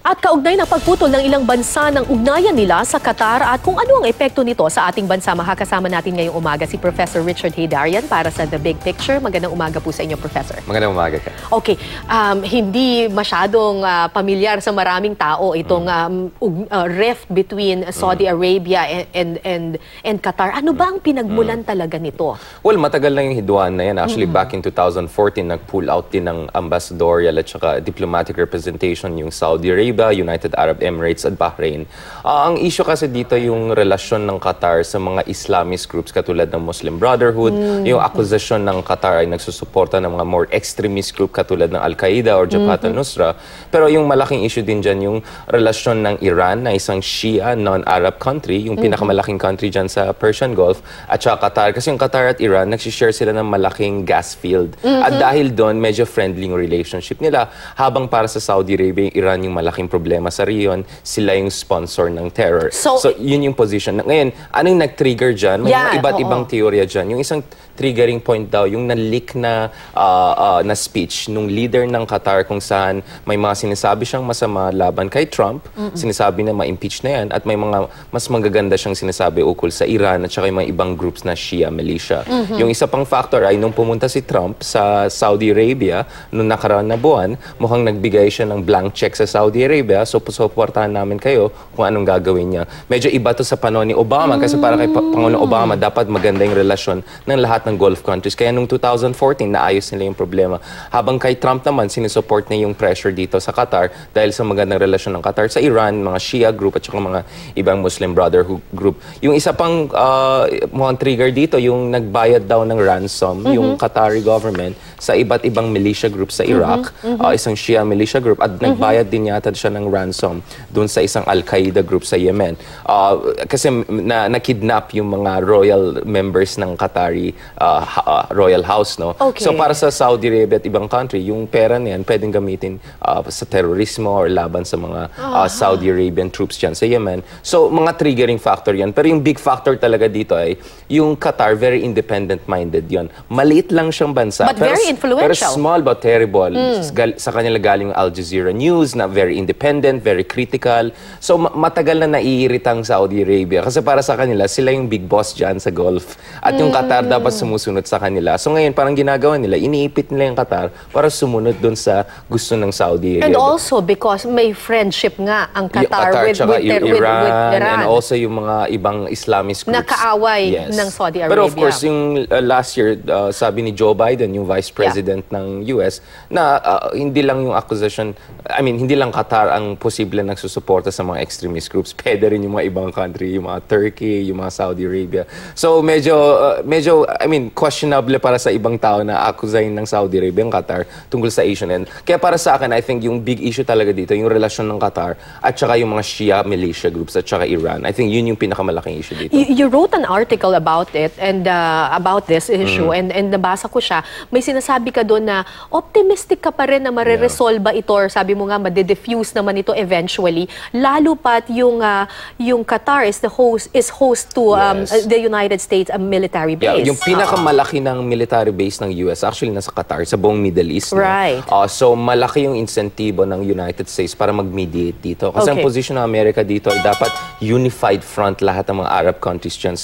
At kaugnay ng pagputol ng ilang bansa ng ugnayan nila sa Qatar at kung ano ang epekto nito sa ating bansa, makakasama natin ngayong umaga si Professor Richard Heydarian para sa The Big Picture. Magandang umaga po sa inyo, Professor. Magandang umaga ka. Okay, hindi masyadong pamilyar sa maraming tao itong rift between Saudi Arabia and Qatar. Ano ba ang pinagmulan talaga nito? Well, matagal na yung hidwaan na yan. Actually, back in 2014, nag-pull out din ng ambassadorial at saka diplomatic representation yung Saudi Arabia, United Arab Emirates at Bahrain. Ang issue kasi dito yung relasyon ng Qatar sa mga Islamist groups katulad ng Muslim Brotherhood, yung accusation ng Qatar ay nagsusuporta ng mga more extremist group katulad ng Al-Qaeda or Jabhat al-Nusra. Pero yung malaking issue din dyan yung relasyon ng Iran na isang Shia non-Arab country, yung pinakamalaking country dyan sa Persian Gulf, at saka Qatar. Kasi yung Qatar at Iran, nagsishare sila ng malaking gas field. At dahil doon, medyo friendly yung relationship nila. Habang para sa Saudi Arabia, yung Iran yung malaking problema sa region, sila yung sponsor ng terror. So yun yung position. Ngayon, ano yung nag-trigger dyan? May mga iba't ibang teorya dyan. Yung isang triggering point daw, yung na-leak na speech nung leader ng Qatar kung saan may mga sinasabi siyang masama laban kay Trump, sinasabi na ma-impeach na yan, at may mga mas magaganda siyang sinasabi ukol sa Iran at saka yung mga ibang groups na Shia militia. Yung isa pang factor ay nung pumunta si Trump sa Saudi Arabia noong nakaraan na buwan, mukhang nagbigay siya ng blank check sa Saudi Arabia, so suportahan namin kayo kung anong gagawin niya. Medyo iba to sa panahon ni Obama kasi para kay Pangulong Obama dapat maganda yung relasyon ng lahat ng Gulf countries. Kaya noong 2014 naayos nila yung problema. Habang kay Trump naman sinusupport niya yung pressure dito sa Qatar dahil sa magandang relasyon ng Qatar sa Iran, mga Shia group at saka mga ibang Muslim Brotherhood group. Yung isa pang mukhang trigger dito, yung nagbayad daw ng ransom, yung Qatari government sa iba't ibang militia group sa Iraq, isang Shia militia group, at nagbayad din yata siya ng ransom doon sa isang Al-Qaeda group sa Yemen. Kasi na-kidnap yung mga royal members ng Qatari royal house, no? Okay. So para sa Saudi Arabia at ibang country, yung pera na yan pwedeng gamitin sa terorismo or laban sa mga Saudi Arabian troops dyan sa Yemen. So mga triggering factor yan. Pero yung big factor talaga dito ay yung Qatar, very independent-minded yon. Maliit lang siyang bansa. But very influential. Pero small but terrible. Sa kanila galing Al Jazeera News na very independent, very critical. So matagal na naiirita ang Saudi Arabia kasi para sa kanila, sila yung big boss dyan sa Gulf. At yung Qatar dapat sumusunod sa kanila. So ngayon, parang ginagawa nila, iniipit nila yung Qatar para sumunod dun sa gusto ng Saudi Arabia. And also because may friendship nga ang Qatar, with Iran, Iran. And also yung mga ibang Islamist groups. Nakaaway ng Saudi Arabia. Pero of course, yung last year, sabi ni Joe Biden, yung Vice President ng US, na hindi lang yung accusation, hindi lang Qatar ang posible nagsusuporta sa mga extremist groups. Pwede rin yung mga ibang country, yung mga Turkey, yung mga Saudi Arabia. So medyo questionable para sa ibang tao na akusahin ng Saudi Arabia ang Qatar tungkol sa Asian end. Kaya para sa akin, I think yung big issue talaga dito, yung relasyon ng Qatar at saka yung mga Shia militia groups at saka Iran. I think yun yung pinakamalaking issue dito. You wrote an article about it and about this issue and nabasa ko siya. May sinasabi ka doon na optimistic ka pa rin na mareresolba ito, or sabi mo nga made-diffuse naman ito eventually, lalo pat yung Qatar is host to the United States military base. Yung pinakamalaki ng military base ng US actually nasa Qatar, sa buong Middle East. Right. So malaki yung insentibo ng United States para mag-mediate dito. Kasi ang position ng Amerika dito ay dapat unified front lahat ng mga Arab countries dyan.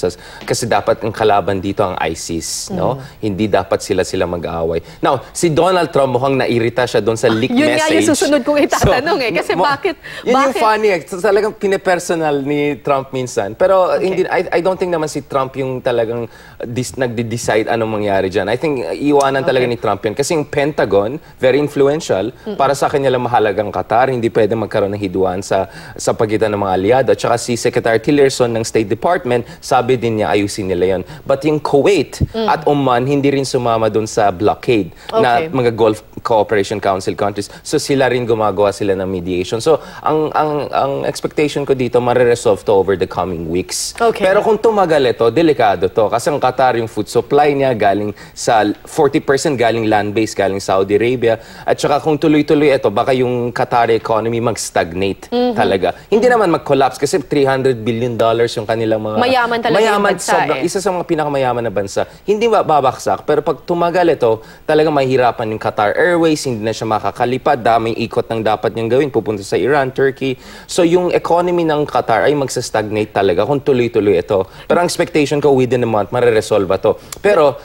Kasi dapat ang kalaban dito ang ISIS. No? Hindi dapat sila mag-aaway. Now, si Donald Trump mukhang nairita siya doon sa leak message. Yun nga yung susunod kong itatanong kasi bakit? Yun yung funny. Talagang pinipersonal ni Trump minsan. Pero I don't think naman si Trump yung talagang nagde-decide anong mangyari dyan. I think iwanan talaga ni Trump yun. Kasi yung Pentagon, very influential, para sa kanya lang mahalagang Qatar, hindi pwede magkaroon ng hiduan sa pagitan ng mga aliado. At saka si Secretary Tillerson ng State Department, sabi din niya ayusin nila yun. But yung Kuwait at Oman, hindi rin sumama dun sa blockade na mga Gulf Cooperation Council countries. So sila rin gumagawa sila ng mediation. So ang expectation ko dito, mariresolve to over the coming weeks. Pero kung tumagal ito, delikado to. Kasi ang Qatar, yung food supply niya galing sa 40% galing land-based, galing Saudi Arabia. At saka kung tuloy-tuloy ito, baka yung Qatari economy mag-stagnate talaga. Hindi naman mag-collapse kasi $300 billion yung kanilang mga... Mayaman talaga yung bansa. Isa sa mga pinakamayaman na bansa. Hindi babaksak, pero pag tumagal ito, talagang mahirapan yung Qatar Airways, hindi na siya makakalipad, daming ikot ng dapat niyang gawin pupunta sa Iran, Turkey. So yung economy ng Qatar ay magsa-stagnate talaga kung tuloy-tuloy ito. Pero ang expectation ko within a month, mareresolve to. Pero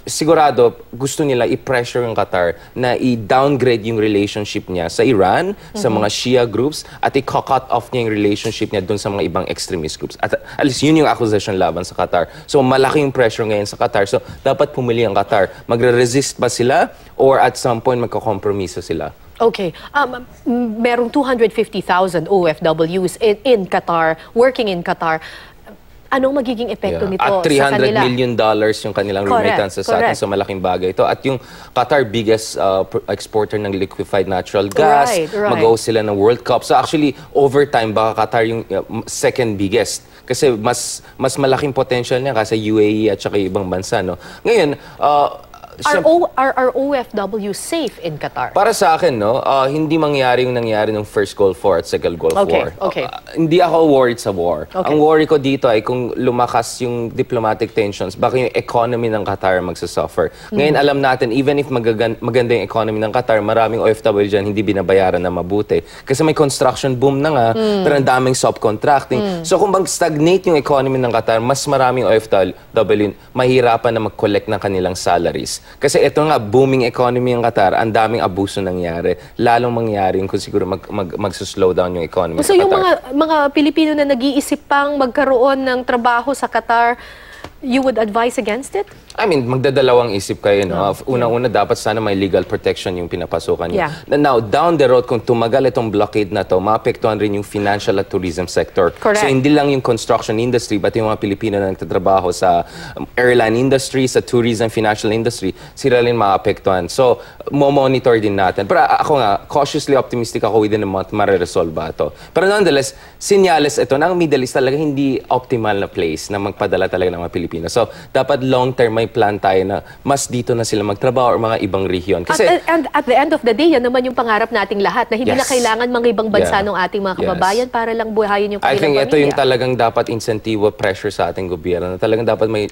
sigurado, gusto nila i-pressure yung Qatar na i-downgrade yung relationship niya sa Iran, sa mga Shia groups, at i-cut off niya yung relationship niya dun sa mga ibang extremist groups. At least yun yung accusation laban sa Qatar. So malaki yung pressure ngayon sa Qatar. So dapat pumili ang Qatar. Magre-resist ba sila or at some point magkakompromiso sila? Okay. Merong 250,000 OFWs in Qatar, working in Qatar. Anong magiging epekto nito At sa $300 kanila? million yung kanilang remittances sa atin. So malaking bagay ito. At yung Qatar, biggest exporter ng liquefied natural gas. Right. Mag-host sila ng World Cup. So actually, over time, baka Qatar yung second biggest. Kasi mas malaking potential niya kasi UAE at saka ibang bansa. No? Ngayon, Are OFW safe in Qatar? para sa akin, no, hindi mangyari yung nangyari ng first Gulf War at second Gulf War. Okay. Hindi ako worried sa war. Okay. Ang worry ko dito ay kung lumakas yung diplomatic tensions, baka yung economy ng Qatar magsasuffer. Ngayon, alam natin, even if maganda yung economy ng Qatar, maraming OFW dyan hindi binabayaran na mabuti. Kasi may construction boom na nga, pero ang daming subcontracting. So kung mag-stagnate yung economy ng Qatar, mas maraming OFW mahirapan na mag-collect ng kanilang salaries. Kasi ito nga, booming economy ng Qatar, ang daming abuso nangyari. Lalong mangyari kung siguro mag-slow down yung economy So sa yung Qatar. mga Pilipino na nag-iisip pang magkaroon ng trabaho sa Qatar, you would advise against it? I mean, magdadalawang isip kayo, no? Unang-una, dapat sana may legal protection yung pinapasukan nyo. Yeah. Now, down the road, kung tumagal itong blockade na to, maapektuhan rin yung financial at tourism sector. Correct. So, hindi lang yung construction industry, but yung mga Pilipino na nagtatrabaho sa airline industry, sa tourism, financial industry, sila rin maapektuhan. So, monitor din natin. Pero ako nga, cautiously optimistic ako within a month, mareresolve ba ito. Pero nonetheless, sinyales ito na ang Middle East talaga hindi optimal na place na magpadala talaga ng mga Pilipino. So, dapat long-term may plan tayo na mas dito na sila magtrabaho or mga ibang rehiyon. Kasi, and at the end of the day, yan naman yung pangarap nating lahat na hindi na kailangan mga ibang bansa ng ating mga kababayan para lang buhayin yung I kanilang think pamilya. ito yung talagang dapat insentibo pressure sa ating gobyerno na talagang dapat may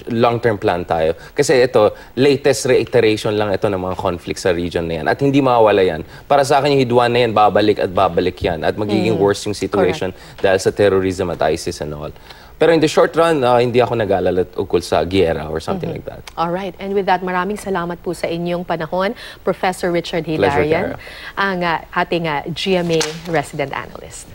long-term plan tayo. Kasi ito, latest reiteration lang ito ng mga conflict sa region na yan. At hindi mawawala yan. Para sa akin yung hidwan na yan, babalik at babalik yan. At magiging worse yung situation dahil sa terrorism at ISIS and all. Pero in the short run, hindi ako nag-aalala ukol sa giyera or something like that. All right. And with that, maraming salamat po sa inyong panahon, Professor Richard Pleasure, Hilarion, Tara. ang ating GMA resident analyst.